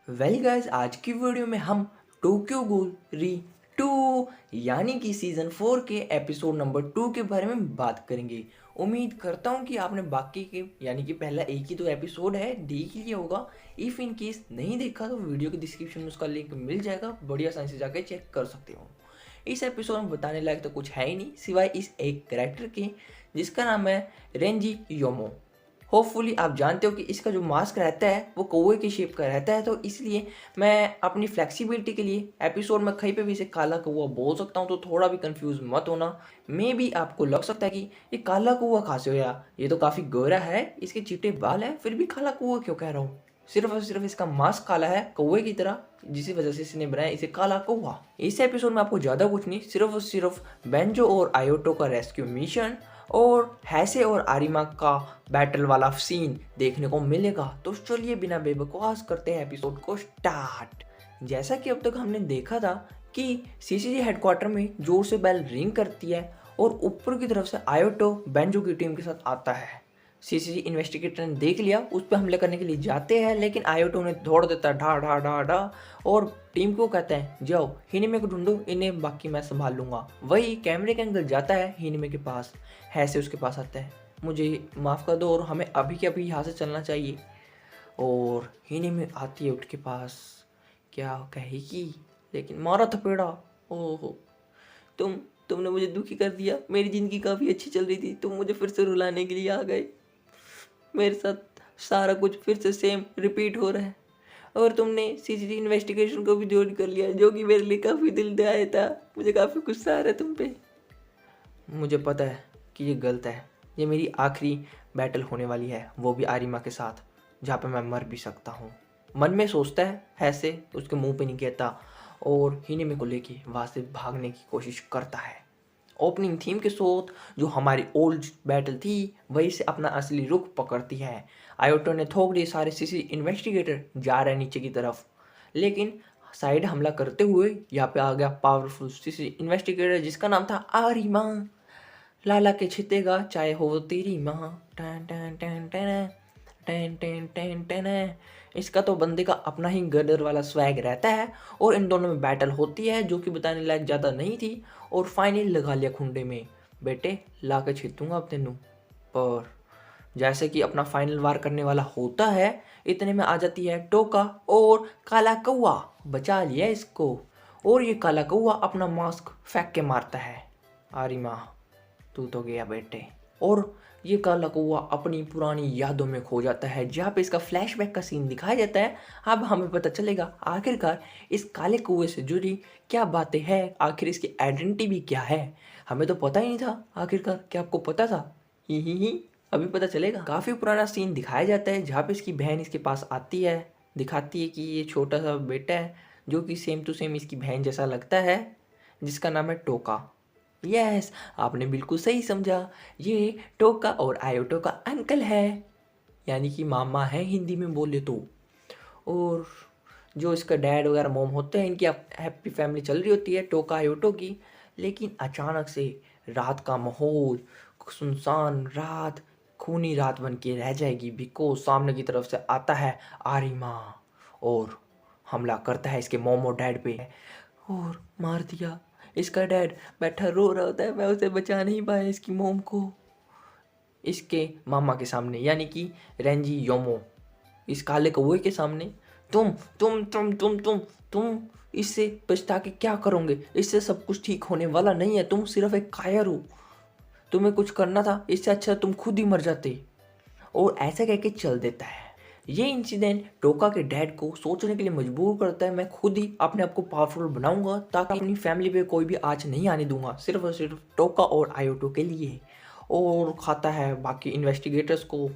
Well guys, आज की video में हम टोक्यो गhoul री 2 यानी कि सीजन 4 के एपिसोड नंबर 2 के बारे में बात करेंगे। उम्मीद करता हूँ कि आपने बाकी के यानी कि पहला एक ही तो एपिसोड है देख लिया होगा। इफ़ इन केस नहीं देखा तो वीडियो के डिस्क्रिप्शन में उसका लिंक मिल जाएगा, बड़ी आसानी से जाकर चेक कर सकते हो। इस एपिसोड में बताने लायक तो कुछ है ही नहीं सिवाय इस एक कैरेक्टर के जिसका नाम है रेंजी योमो। होपफुली आप जानते हो कि इसका जो मास्क रहता है वो कौवे की शेप का रहता है, तो इसलिए मैं अपनी फ्लेक्सिबिलिटी के लिए एपिसोड में कहीं पे भी इसे काला कौवा बोल सकता हूँ, तो थोड़ा भी कंफ्यूज मत होना। मे भी आपको लग सकता है कि ये काला कौवा कहाँ से होया, ये तो काफ़ी गोरा है, इसके चिट्टे बाल है, फिर भी काला कौवा क्यों कह रहा हूँ। सिर्फ और सिर्फ इसका मास्क काला है कौवे की तरह, जिसी वजह से इसने बनाया इसे काला कौवा। इस एपिसोड में आपको ज़्यादा कुछ नहीं, सिर्फ और सिर्फ बेंजो और आयोटो का रेस्क्यू मिशन और हैसे और आरिमा का बैटल वाला सीन देखने को मिलेगा। तो चलिए बिना बेबकवास करते हैं एपिसोड को स्टार्ट। जैसा कि अब तक हमने देखा था कि सीसीजी हेडक्वार्टर में जोर से बेल रिंग करती है और ऊपर की तरफ से आयोटो बेंजो की टीम के साथ आता है। सीसीजी इन्वेस्टिगेटर ने देख लिया, उस पर हमले करने के लिए जाते हैं, लेकिन आयोटो ने दौड़ देता है ढा ढा ढा ढा और टीम को कहते हैं जाओ हिनिमे को ढूंढो, इन्हें बाकी मैं संभाल लूंगा। वही कैमरे के एंगल जाता है हिनिमे के पास, हैसे उसके पास आता है, मुझे माफ़ कर दो और हमें अभी के अभी यहाँ से चलना चाहिए। और हिनिमे आती है उठ के पास, क्या कहेगी, लेकिन मारा थपेड़ा। ओहो, तुमने मुझे दुखी कर दिया, मेरी ज़िंदगी काफ़ी अच्छी चल रही थी, तुम मुझे फिर से रुलाने के लिए आ गए, मेरे साथ सारा कुछ फिर से सेम रिपीट हो रहा है। और तुमने सीसीटीवी इन्वेस्टिगेशन को भी ज्वाइन कर लिया, जो कि मेरे लिए काफ़ी दिल दहाया था, मुझे काफ़ी गुस्सा आ रहा है तुम पे। मुझे पता है कि ये गलत है, ये मेरी आखिरी बैटल होने वाली है, वो भी आरिमा के साथ, जहाँ पे मैं मर भी सकता हूँ। मन में सोचता है ऐसे, उसके मुंह पे नहीं कहता, और हिनिमे को लेके वहाँ से भागने की कोशिश करता है। ओपनिंग थीम के साथ जो हमारी ओल्ड बैटल थी वही से अपना असली रुख पकड़ती है। आयोटो ने थोक दिए, सारे सीसी इन्वेस्टिगेटर जा रहे हैं नीचे की तरफ, लेकिन साइड हमला करते हुए यहाँ पे आ गया पावरफुल सीसी इन्वेस्टिगेटर जिसका नाम था आरिमा। लाला के छितेगा चाहे हो तेरी माँ, टन टन टन टन टन टन टन टन। इसका तो बंदे का अपना ही गदर वाला स्वैग रहता है और इन दोनों में बैटल होती है जो कि बताने लायक ज़्यादा नहीं थी, और फाइनली लगा लिया खुंडे में, बेटे ला के छितूंगा अब तेनू। पर जैसे कि अपना फाइनल वार करने वाला होता है, इतने में आ जाती है टोका और काला कौवा, बचा लिया इसको। और ये काला कौवा अपना मास्क फेंक के मारता है, आरिमा तू तो गया बेटे। और ये काला कौवा अपनी पुरानी यादों में खो जाता है, जहाँ पे इसका फ्लैशबैक का सीन दिखाया जाता है। अब हमें पता चलेगा आखिरकार इस काले कौवे से जुड़ी क्या बातें हैं, आखिर इसकी आइडेंटिटी भी क्या है। हमें तो पता ही नहीं था आखिरकार, क्या आपको पता था? ही अभी पता चलेगा। काफ़ी पुराना सीन दिखाया जाता है जहाँ पे इसकी बहन इसके पास आती है, दिखाती है कि ये छोटा सा बेटा है जो कि सेम टू सेम इसकी बहन जैसा लगता है, जिसका नाम है टोका। यस, आपने बिल्कुल सही समझा, ये टोका और आयोटो का अंकल है, यानी कि मामा है हिंदी में बोले तो। और जो इसका डैड वगैरह मॉम होते हैं, इनकी हैप्पी फैमिली चल रही होती है टोका आयोटो की। लेकिन अचानक से रात का माहौल, सुनसान रात, खूनी रात बन के रह जाएगी, बिकॉज सामने की तरफ से आता है आरिमा और हमला करता है इसके मॉम और डैड पे और मार दिया। इसका डैड बैठा रो रहा होता है, मैं उसे बचा नहीं पाया इसकी मॉम को, इसके मामा के सामने, यानी कि रेंजी योमो, इस काले कौवे के सामने। तुम इससे पछता के क्या करोगे, इससे सब कुछ ठीक होने वाला नहीं है, तुम सिर्फ एक कायर हो, तुम्हें कुछ करना था, इससे अच्छा तुम खुद ही मर जाते। और ऐसा कह के चल देता है। ये इंसिडेंट टोका के डैड को सोचने के लिए मजबूर करता है, मैं खुद ही अपने आप को पावरफुल बनाऊंगा ताकि अपनी फैमिली पे कोई भी आँच नहीं आने दूंगा, सिर्फ और सिर्फ टोका और आयोटो के लिए। और खाता है बाकी इन्वेस्टिगेटर्स को,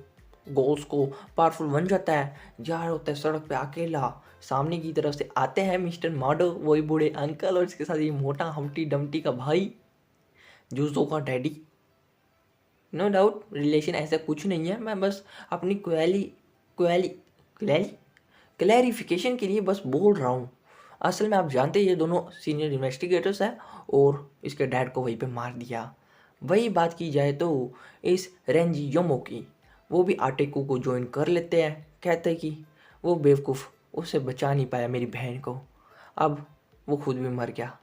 गोल्स को, पावरफुल बन जाता है, जा रहा होता है सड़क पे अकेला। सामने की तरफ से आते हैं मिस्टर माडो, वही बूढ़े अंकल, और इसके साथ ये मोटा हमटी डमटी का भाई जूजो का डैडी। नो डाउट रिलेशन ऐसा कुछ नहीं है, मैं बस अपनी क्लैरिफिकेशन के लिए बस बोल रहा हूँ। असल में आप जानते हैं ये दोनों सीनियर इन्वेस्टिगेटर्स हैं और इसके डैड को वहीं पे मार दिया। वही बात की जाए तो इस रेंजी योमो की, वो भी आटेकू को ज्वाइन कर लेते हैं, कहते हैं कि वो बेवकूफ़ उसे बचा नहीं पाया मेरी बहन को। अब वो खुद भी मर गया।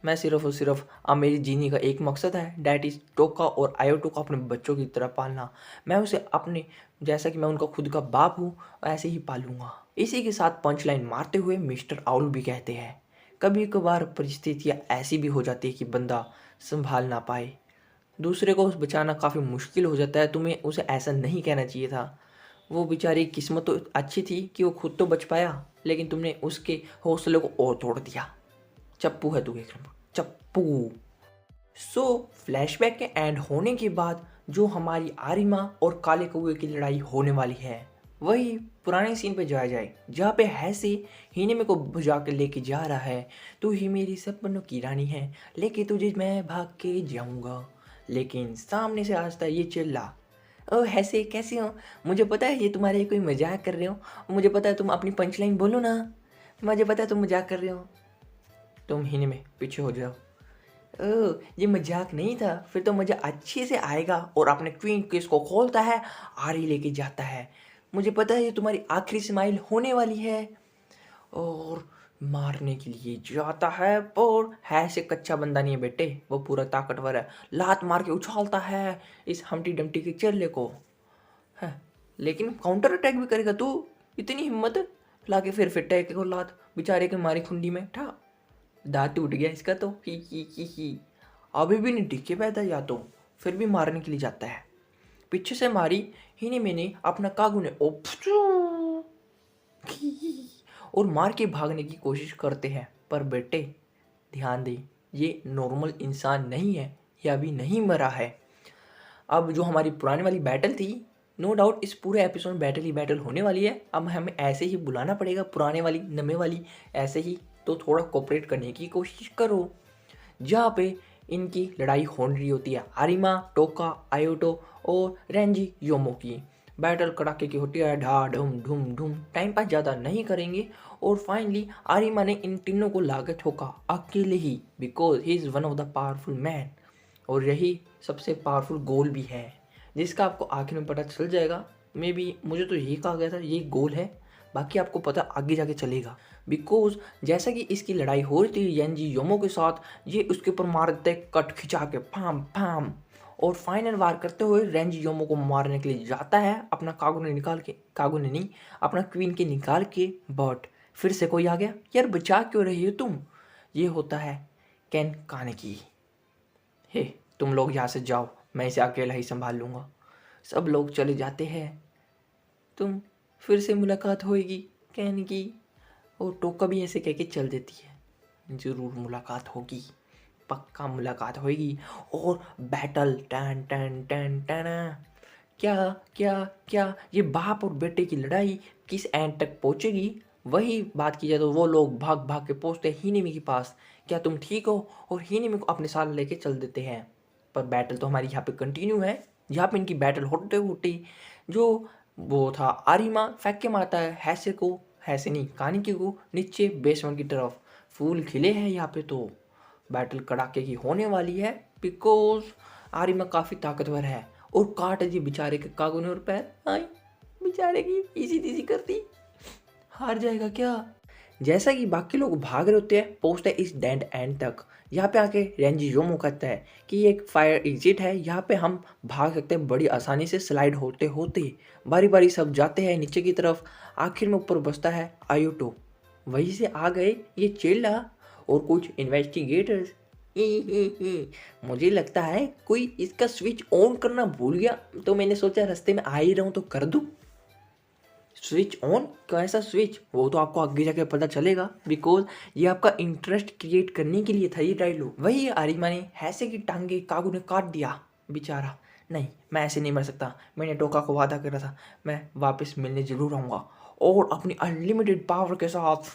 मैं सिर्फ और सिर्फ अब मेरी जीने का एक मकसद है, डैट इज़ टोका और आयोटो को अपने बच्चों की तरह पालना। मैं उसे अपने जैसा कि मैं उनका खुद का बाप हूँ ऐसे ही पालूंगा। इसी के साथ पंच लाइन मारते हुए मिस्टर आउल भी कहते हैं, कभी कभार परिस्थितियाँ ऐसी भी हो जाती है कि बंदा संभाल ना पाए, दूसरे को बचाना काफ़ी मुश्किल हो जाता है। तुम्हें उसे ऐसा नहीं कहना चाहिए था। वो बेचारी किस्मत तो अच्छी थी कि वो खुद तो बच पाया, लेकिन तुमने उसके हौसले को और तोड़ दिया। चप्पू है तू, एक नंबर चप्पू। सो फ्लैशबैक के एंड होने के बाद जो हमारी आरिमा और काले कौवे की लड़ाई होने वाली है, वही पुराने सीन पे जाया जाए, जहाँ पे हैसे हिनेमे को भुजा के लेके जा रहा है। तू ही मेरी सपनों की रानी है, लेके तुझे मैं भाग के जाऊंगा। लेकिन सामने से आता है ये चिल्ला, ओ हैसे कैसे हो, मुझे पता है ये तुम्हारे कोई मजाक कर रहे हो, मुझे पता है तुम अपनी पंचलाइन बोलो ना, मुझे पता है तुम मजाक कर रहे हो। तुम हिनेमे पीछे हो जाओ। ओह ये मजाक नहीं था, फिर तो मज़ा अच्छे से आएगा। और अपने क्वीन केस को खोलता है, आरी लेके जाता है। मुझे पता है ये तुम्हारी आखिरी स्माइल होने वाली है। और मारने के लिए जाता है, पर है से कच्चा बंदा नहीं है बेटे, वो पूरा ताकतवर है। लात मार के उछालता है इस हमटी डमटी के चेले को है। लेकिन काउंटर अटैक भी करेगा तू, इतनी हिम्मत लाके फिर टैक को लात बेचारे के मारी खुंडी में ठा, दांत टूट गया इसका तो ही। अभी भी नहीं टिके पैदा या तो, फिर भी मारने के लिए जाता है। पीछे से मारी हिने मैंने अपना कागू ने और मार के भागने की कोशिश करते हैं। पर बेटे ध्यान दे, ये नॉर्मल इंसान नहीं है, ये अभी नहीं मरा है। अब जो हमारी पुरानी वाली बैटल थी, नो डाउट इस पूरे एपिसोड में बैटल ही बैटल होने वाली है। अब हमें ऐसे ही बुलाना पड़ेगा, पुराने वाली नमे वाली ऐसे ही। तो थोड़ा कोऑपरेट करने की कोशिश करो। जहाँ पे इनकी लड़ाई हो रही होती है, आरिमा, टोका, आयोटो और रेंजी योमो की बैटल कड़ाके की होती है, ढा ढुम ढुम ढुम। टाइम पास ज़्यादा नहीं करेंगे। और फाइनली आरिमा ने इन तीनों को लाके ठोका अकेले ही, because he is one of the powerful man. और यही सबसे पावरफुल गोल भी है, जिसका आपको आखिर में पता चल जाएगा। मे बी मुझे तो यही कहा गया था ये गोल है, बाकी आपको पता आगे जाके चलेगा। बिकॉज जैसा कि इसकी लड़ाई हो रही थी यंजी योमो के साथ, ये उसके ऊपर मार देते कट खिंचा के फाम फाम। और फाइनल वार करते हुए रेंजी योमो को मारने के लिए जाता है, अपना कागू ने नहीं, अपना क्वीन के निकाल के। बट फिर से कोई आ गया, यार बचा क्यों रही हो तुम। ये होता है कैन कानेकी। हे तुम लोग यहाँ से जाओ, मैं इसे अकेला ही संभाल लूँगा। सब लोग चले जाते हैं। तुम फिर से मुलाकात होएगी कहने की। और टोका भी ऐसे कह के चल देती है, ज़रूर मुलाकात होगी, पक्का मुलाकात होगी। और बैटल टन टन टन टन। क्या क्या क्या ये बाप और बेटे की लड़ाई किस एंड तक पहुंचेगी, वही बात की जाए तो वो लोग भाग भाग के पहुंचते हैं हिनेमी के पास। क्या तुम ठीक हो, और हिनेमी को अपने साथ लेके चल देते हैं। पर बैटल तो हमारी यहाँ पे कंटिन्यू है। यहाँ पे इनकी बैटल होते होते जो वो था, आरिमा फेंक के मारता है हैसे को, हैसे नहीं कानिकी को, नीचे बेसमेंट की तरफ। फूल खिले हैं यहाँ पे, तो बैटल कड़ाके की होने वाली है। बिकॉज आरिमा काफ़ी ताकतवर है और काट दी बेचारे के कागुने और पैर। आई बेचारे की इसी तीसी करती, हार जाएगा क्या। जैसा कि बाकी लोग भाग रहे होते हैं, पहुंचते हैं इस डेड एंड तक। यहाँ पे आके रेंजी योमो कहता है कि ये एक फायर एग्जिट है, यहाँ पे हम भाग सकते हैं बड़ी आसानी से। स्लाइड होते होते बारी बारी सब जाते हैं नीचे की तरफ। आखिर में ऊपर बसता है आयोटो। वहीं से आ गए ये चेला और कुछ इन्वेस्टिगेटर्स। मुझे लगता है कोई इसका स्विच ऑन करना भूल गया, तो मैंने सोचा रास्ते में आ ही रहा हूँ तो कर दूँ। स्विच ऑन, कैसा स्विच, वो तो आपको आगे जाके पता चलेगा। बिकॉज ये आपका इंटरेस्ट क्रिएट करने के लिए था ये डायलॉग। वही आरिमा ने हैसे की टांगे कागू ने काट दिया बेचारा। नहीं मैं ऐसे नहीं मर सकता, मैंने टोका को वादा करा था, मैं वापस मिलने जरूर आऊँगा। और अपनी अनलिमिटेड पावर के साथ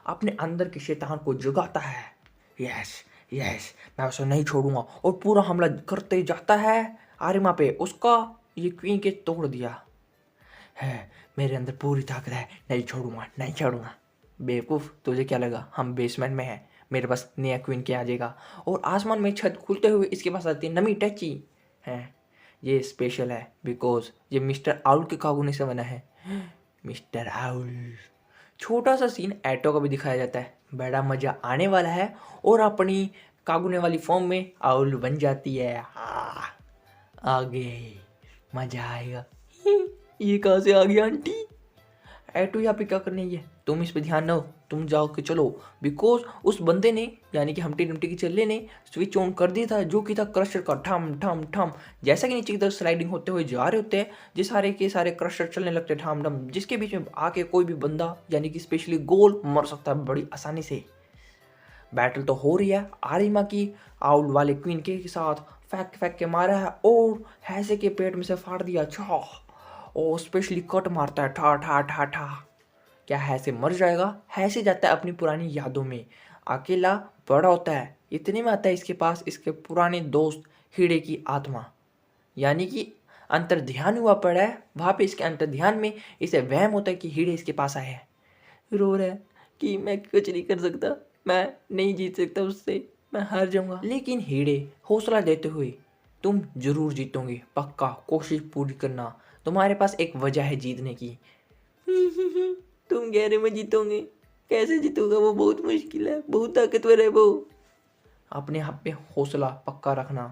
अपने अंदर के शैतान को जगाता है। यस यस मैं उसे नहीं छोड़ूंगा। और पूरा हमला करते जाता है आरिमा पे। उसका ये क्वीन के तोड़ दिया है, मेरे अंदर पूरी ताकत है, नहीं छोड़ूंगा नहीं छोड़ूंगा। बेवकूफ़, तुझे क्या लगा हम बेसमेंट में हैं, मेरे पास नया क्वीन के आ जाएगा। और आसमान में छत खुलते हुए इसके पास आती है नमी टची है। ये स्पेशल है बिकॉज ये मिस्टर आउल के कागुने से बना है। मिस्टर आउल छोटा सा सीन एटो का भी दिखाया जाता है, बड़ा मजा आने वाला है। और अपनी कागुने वाली फॉर्म में आउल बन जाती है। आगे मजा आएगा। ये कहाँ से आ गया आंटी? एटो यहाँ पे क्या करने आई है? तुम इस पे ध्यान ना हो, तुम जाओ के चलो। बिकॉज उस बंदे ने यानी कि हम्टी डम्टी के चल्ले ने स्विच ऑन कर दिया था, जो कि था क्रशर का। ठम ठम ठम जैसा कि नीचे की तरफ स्लाइडिंग होते हुए जा रहे होते हैं, जिस सारे के सारे क्रशर चलने लगते हैं ठम ठम, जिसके बीच में आके कोई भी बंदा यानी कि स्पेशली गोल मर सकता है बड़ी आसानी से। बैटल तो हो रही है आरिमा की आउल वाले क्वीन के साथ। फेंक फेंक के मारा है और हैसे के पेट में से फाड़ दिया। छा और स्पेशली कट मारता है, ठा ठा ठा ठा। क्या हैसे मर जाएगा? हैसे जाता है अपनी पुरानी यादों में। अकेला बड़ा होता है, इतने में आता है इसके पास इसके पुराने दोस्त हीड़े की आत्मा, यानी कि अंतर्ध्यान हुआ पड़ा है। वहाँ पे इसके अंतर्ध्यान में इसे वहम होता है कि हीड़े इसके पास आए हैं। रो रहा है कि मैं कुछ नहीं कर सकता, मैं नहीं जीत सकता उससे, मैं हार जाऊंगा। लेकिन हीड़े हौसला देते हुए, तुम जरूर जीतोगे, पक्का कोशिश पूरी करना, तुम्हारे पास एक वजह है जीतने की। तुम कह रहे मैं जीतोगे? कैसे जीतूंगा? वो बहुत मुश्किल है, बहुत ताकतवर है वो। अपने आप पे हौसला पक्का रखना,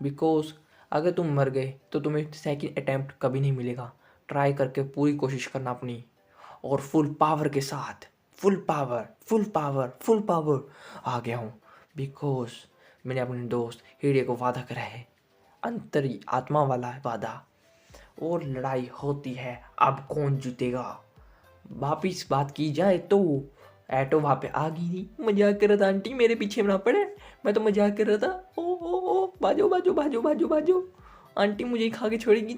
बिकॉज अगर तुम मर गए तो तुम्हें सेकंड अटेम्प्ट कभी नहीं मिलेगा। ट्राई करके पूरी कोशिश करना अपनी, और फुल पावर के साथ। Full power full power full power आ गया हूँ, बिकॉज मैंने अपने दोस्त हीरे को वादा करा है, अंतरी आत्मा वाला वादा। और लड़ाई होती है, अब कौन जीतेगा? वापिस बात की जाए तो एटो वहाँ पे आ गई थी। मजाक कर रहा था आंटी, मेरे पीछे ना पड़े, मैं तो मजाक कर रहा था। ओ बाजो बाजो बाजो बाजो बाजो। आंटी मुझे ही खा के छोड़ेगी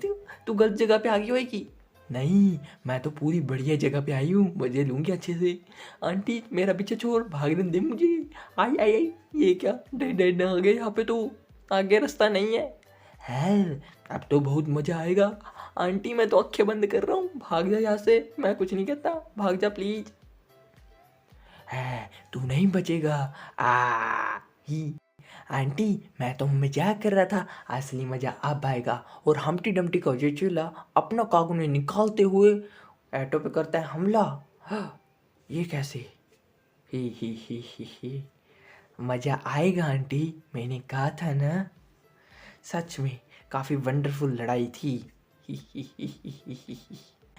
तू गलत जगह पे आ गई होगी। नहीं, मैं तो पूरी बढ़िया जगह पे आई हूँ, मजे लूँगी अच्छे से। आंटी मेरा पीछे छोड़, भागने दे मुझे। आई आई आई, ये क्या डर डर आ गए यहाँ पे, तो आगे रास्ता नहीं है। अब तो बहुत मजा आएगा। आंटी मैं तो आंखें बंद कर रहा हूँ, भाग जा यहाँ से, मैं कुछ नहीं कहता, भाग जा प्लीज। है तू नहीं बचेगा। आ ही आंटी मैं तो मजाक कर रहा था, असली मजा अब आएगा। और हम्टी डम्टी का ये चूल्हा अपना कागुने निकालते हुए एटो पे करता है हमला। ये कैसे? ही मजा आएगा आंटी, मैंने कहा था ना। सच में काफी वंडरफुल लड़ाई थी।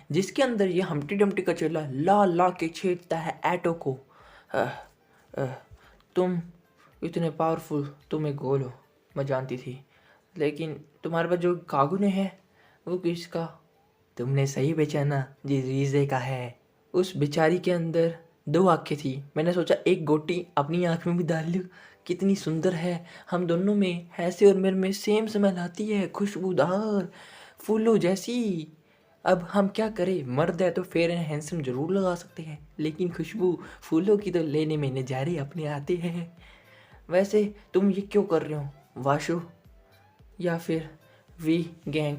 जिसके अंदर ये हम्टी डम्टी का चेला ला ला के छेड़ता है एटो को। तुम इतने पावरफुल, तुम एक गोल हो, मैं जानती थी, लेकिन तुम्हारे पास जो कागुने है वो किसका? तुमने सही पहचाना, जी रीजे का है। उस बेचारी के अंदर दो आंखें थी, मैंने सोचा एक गोटी अपनी आंख में भी डाल लूँ, कितनी सुंदर है। हम दोनों में हैसे और मेरे में सेम स्मेल आती है, खुशबूदार फूलों जैसी। अब हम क्या करें, मर्द है तो फेयर एंड हैंडसम जरूर लगा सकते हैं, लेकिन खुशबू फूलों की तो लेने में नजारे अपने आते हैं। वैसे तुम ये क्यों कर रहे हो, वाशु या फिर वी गैंग?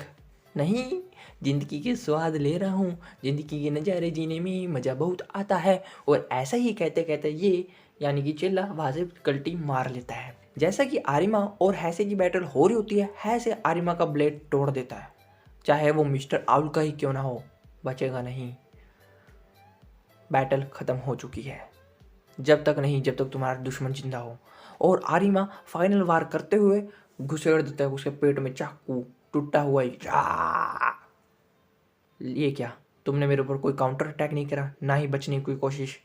नहीं, जिंदगी के स्वाद ले रहा हूँ, जिंदगी के नज़ारे जीने में मज़ा बहुत आता है। और ऐसा ही कहते कहते ये यानी कि चिल्ला वहाँ से कल्टी मार लेता है। जैसा कि आरिमा और हैसे की बैटल हो रही होती है, हैसे आरिमा का ब्लेड तोड़ देता है, चाहे वो मिस्टर आउल का ही क्यों ना हो, बचेगा नहीं। बैटल खत्म हो चुकी है, जब तक तुम्हारा दुश्मन जिंदा हो। और आरिमा फाइनल वार करते हुए घुसेड़ देता है उसके पेट में चाकू, टूटा हुआ ही। ये क्या, तुमने मेरे ऊपर कोई काउंटर अटैक नहीं करा, ना ही बचने की कोई कोशिश,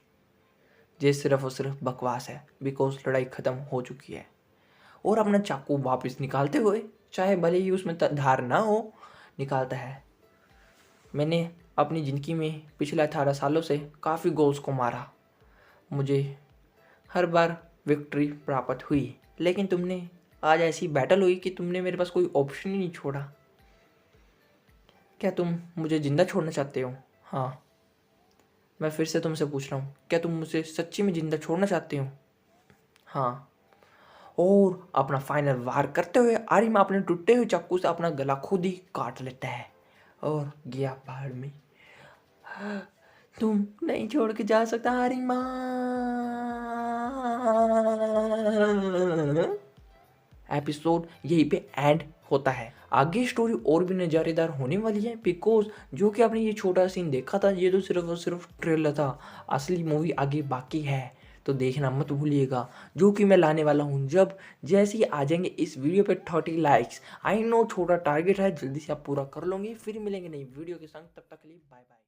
ये सिर्फ और सिर्फ बकवास है, बिकॉज लड़ाई खत्म हो चुकी है। और अपना चाकू वापस निकालते हुए, चाहे भले ही उसमें धार ना हो, निकालता है। मैंने अपनी ज़िंदगी में पिछले 18 सालों से काफ़ी गोल्स को मारा, मुझे हर बार विक्ट्री प्राप्त हुई, लेकिन तुमने आज ऐसी बैटल हुई कि तुमने मेरे पास कोई ऑप्शन ही नहीं छोड़ा। क्या तुम मुझे जिंदा छोड़ना चाहते हो? हाँ, मैं फिर से तुमसे पूछ रहा हूँ, क्या तुम मुझे सच्ची में जिंदा छोड़ना चाहते हो? हाँ। और अपना फाइनल वार करते हुए आरिमा अपने टूटे हुए चाकू से अपना गला खुद ही काट लेता है और गया पहाड़ में। तुम नहीं छोड़ के जा सकता आरिमा। एपिसोड यहीं पे एंड होता है। आगे स्टोरी और भी नज़ारेदार होने वाली है, बिकॉज जो कि आपने ये छोटा सीन देखा था ये तो सिर्फ और सिर्फ ट्रेलर था, असली मूवी आगे बाकी है। तो देखना मत भूलिएगा, जो कि मैं लाने वाला हूँ जब जैसे ही आ जाएंगे इस वीडियो पे 30 लाइक्स। आई नो छोटा टारगेट है, जल्दी से आप पूरा कर लोगे। फिर मिलेंगे नई वीडियो के संग, तब तक के लिए बाय बाय।